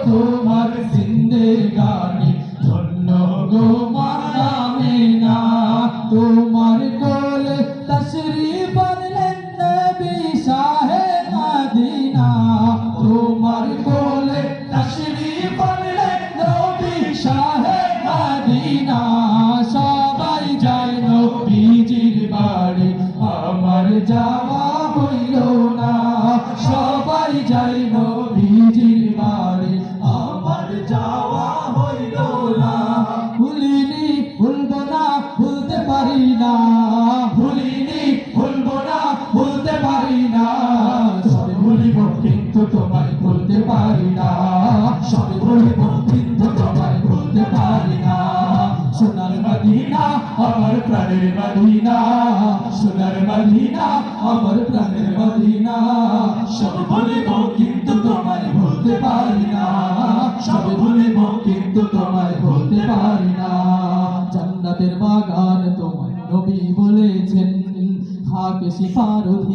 তোমার জিন্দেগানি ধন্য গো মা আমিনা তোমার কোলে তশরিফ আনলেন নবী শাহে মদিনা তোমার কোলে তশরিফ আনলেন নবী শাহে মদিনা সবাই যায় নবীজির বাড়ি আমার যাওয়া হইল না সবাই যায় নবীজির বাড়ি আমার যাওয়া হইল না ভুলিনি ভুলবো না ভুলতে পারি না ভুলিনি ভুলবো না ভুলতে পারি না সবে ভুলিব কিন্তু তোমায় ভুলতে পারি না সবে ভুলিব কিন্তু তোমায় ভুলতে পারি না সোনার মদিনা আমার প্রাণের মদিনা সোনার মদিনা আমার প্রাণের মদিনা সবে ভুলিব কিন্তু তোমায় ভুলতে পারি না সবে ভুলিব কিন্তু তোমায় ভুলতে পারি না জান্নাতের বাগান তোমার নবী বলেছেন খাকে শিফার অধিক